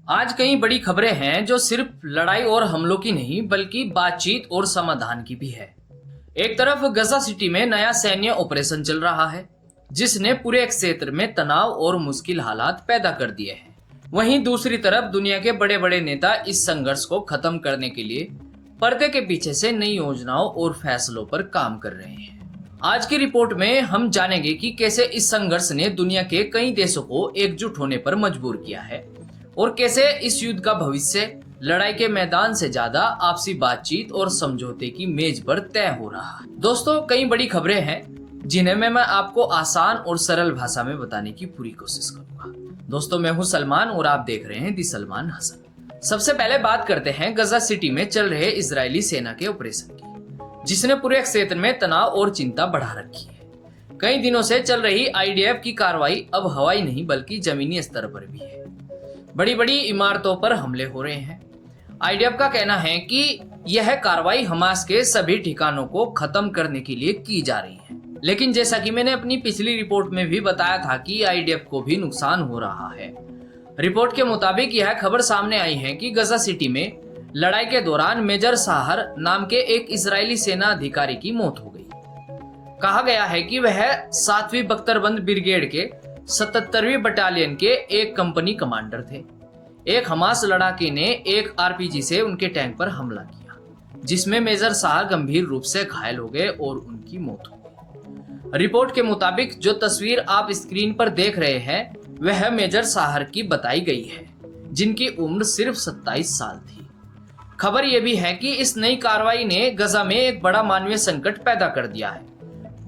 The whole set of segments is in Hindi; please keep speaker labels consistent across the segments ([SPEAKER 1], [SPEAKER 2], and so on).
[SPEAKER 1] आज कई बड़ी खबरें हैं जो सिर्फ लड़ाई और हमलों की नहीं बल्कि बातचीत और समाधान की भी है। एक तरफ गजा सिटी में नया सैन्य ऑपरेशन चल रहा है जिसने पूरे क्षेत्र में तनाव और मुश्किल हालात पैदा कर दिए हैं। वहीं दूसरी तरफ दुनिया के बड़े बड़े नेता इस संघर्ष को खत्म करने के लिए पर्दे के पीछे से नई योजनाओं और फैसलों पर काम कर रहे हैं। आज की रिपोर्ट में हम जानेंगे कि कैसे इस संघर्ष ने दुनिया के कई देशों को एकजुट होने पर मजबूर किया है और कैसे इस युद्ध का भविष्य लड़ाई के मैदान से ज्यादा आपसी बातचीत और समझौते की मेज पर तय हो रहा है। दोस्तों, कई बड़ी खबरें हैं जिन्हें मैं आपको आसान और सरल भाषा में बताने की पूरी कोशिश करूंगा। दोस्तों, मैं हूं सलमान और आप देख रहे हैं दी सलमान हसन। सबसे पहले बात करते हैं गजा सिटी में चल रहे इजरायली सेना के ऑपरेशन की, जिसने पूरे क्षेत्र में तनाव और चिंता बढ़ा रखी है। कई दिनों से चल रही आईडीएफ की कार्रवाई अब हवाई नहीं बल्कि जमीनी स्तर पर भी है। बड़ी बड़ी इमारतों पर हमले हो रहे हैं। आईडीएफ का कहना है कि यह कार्रवाई हमास के सभी ठिकानों को खत्म करने के लिए की जा रही है, लेकिन जैसा कि मैंने अपनी पिछली रिपोर्ट में भी बताया था कि आईडीएफ को भी नुकसान हो रहा है। रिपोर्ट के मुताबिक यह खबर सामने आई है कि गजा सिटी में लड़ाई के दौरान मेजर साहर नाम के एक इजरायली सेना अधिकारी की मौत हो गई। कहा गया है कि वह 7वीं बख्तरबंद ब्रिगेड के 77वीं बटालियन के एक कंपनी कमांडर थे। एक हमास लड़ाके ने एक आरपीजी से उनके टैंक पर हमला किया, जिसमें मेजर साहर गंभीर रूप से घायल हो गए और उनकी मौत हो गई। रिपोर्ट के मुताबिक जो तस्वीर आप स्क्रीन पर देख रहे हैं वह मेजर साहर की बताई गई है, जिनकी उम्र सिर्फ 27 साल थी। खबर यह भी है कि इस नई कार्रवाई ने गजा में एक बड़ा मानवीय संकट पैदा कर दिया है।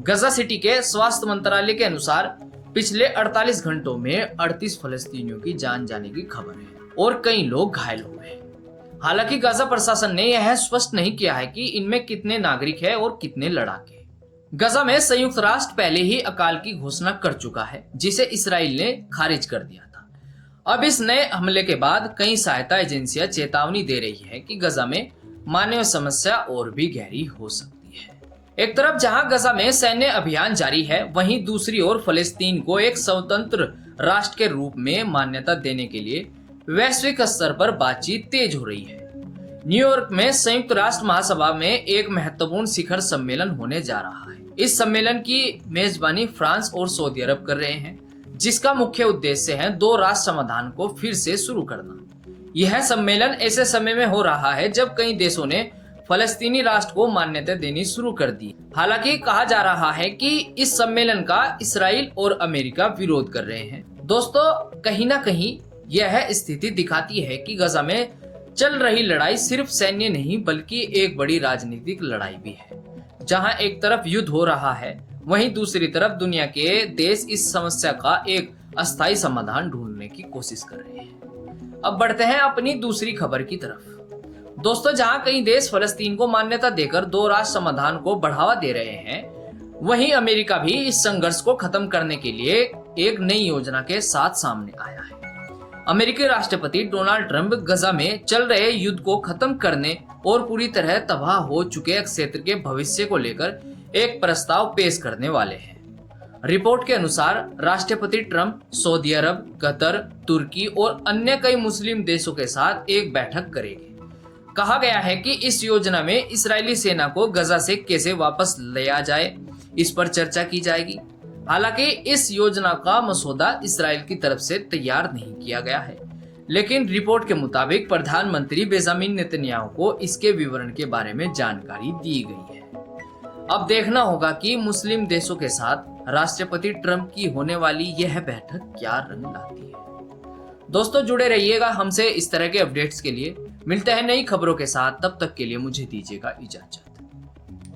[SPEAKER 1] गजा सिटी के स्वास्थ्य मंत्रालय के अनुसार पिछले 48 घंटों में 38 फलस्तीनियों की जान जाने की खबर है और कई लोग घायल हो गए। हालांकि गाजा प्रशासन ने यह स्पष्ट नहीं किया है कि इनमें कितने नागरिक हैं और कितने लड़ाके। गजा में संयुक्त राष्ट्र पहले ही अकाल की घोषणा कर चुका है, जिसे इसराइल ने खारिज कर दिया था। अब इस नए हमले के बाद कई सहायता एजेंसियां चेतावनी दे रही है कि गजा में मानवीय समस्या और भी गहरी हो सकती है। एक तरफ जहां गजा में सैन्य अभियान जारी है, वहीं दूसरी ओर फलस्तीन को एक स्वतंत्र राष्ट्र के रूप में मान्यता देने के लिए वैश्विक स्तर पर बातचीत तेज हो रही है। न्यूयॉर्क में संयुक्त राष्ट्र महासभा में एक महत्वपूर्ण शिखर सम्मेलन होने जा रहा है। इस सम्मेलन की मेजबानी फ्रांस और सऊदी अरब कर रहे हैं, जिसका मुख्य उद्देश्य है 2 राष्ट्र समाधान को फिर से शुरू करना। यह सम्मेलन ऐसे समय में हो रहा है जब कई देशों ने फलस्तीनी राष्ट्र को मान्यता देनी शुरू कर दी। हालांकि कहा जा रहा है कि इस सम्मेलन का इसराइल और अमेरिका विरोध कर रहे हैं। दोस्तों, कहीं ना कहीं यह स्थिति दिखाती है कि गजा में चल रही लड़ाई सिर्फ सैन्य नहीं बल्कि एक बड़ी राजनीतिक लड़ाई भी है। जहां एक तरफ युद्ध हो रहा है, वहीं दूसरी तरफ दुनिया के देश इस समस्या का एक अस्थायी समाधान ढूंढने की कोशिश कर रहे हैं। अब बढ़ते हैं अपनी दूसरी खबर की तरफ। दोस्तों, जहां कई देश फलस्तीन को मान्यता देकर 2 राष्ट्र समाधान को बढ़ावा दे रहे हैं, वहीं अमेरिका भी इस संघर्ष को खत्म करने के लिए एक नई योजना के साथ सामने आया है। अमेरिकी राष्ट्रपति डोनाल्ड ट्रंप गजा में चल रहे युद्ध को खत्म करने और पूरी तरह तबाह हो चुके क्षेत्र के भविष्य को लेकर एक प्रस्ताव पेश करने वाले हैं। रिपोर्ट के अनुसार राष्ट्रपति ट्रंप सऊदी अरब, कतर, तुर्की और अन्य कई मुस्लिम देशों के साथ एक बैठक करेंगे। कहा गया है कि इस योजना में इजरायली सेना को गजा से कैसे वापस लाया जाए, इस पर चर्चा की जाएगी। हालांकि इस योजना का मसौदा इस्राएल की तरफ से तैयार नहीं किया गया है, लेकिन रिपोर्ट के मुताबिक प्रधानमंत्री बेंजामिन नेतन्याहू को इसके विवरण के बारे में जानकारी दी गई है। अब देखना होगा कि मुस्लिम देशों के साथ राष्ट्रपति ट्रंप की होने वाली यह बैठक क्या रंग लाती है। दोस्तों, जुड़े रहिएगा हमसे इस तरह के अपडेट्स के लिए। मिलते हैं नई खबरों के साथ, तब तक के लिए मुझे दीजिएगा इजाजत।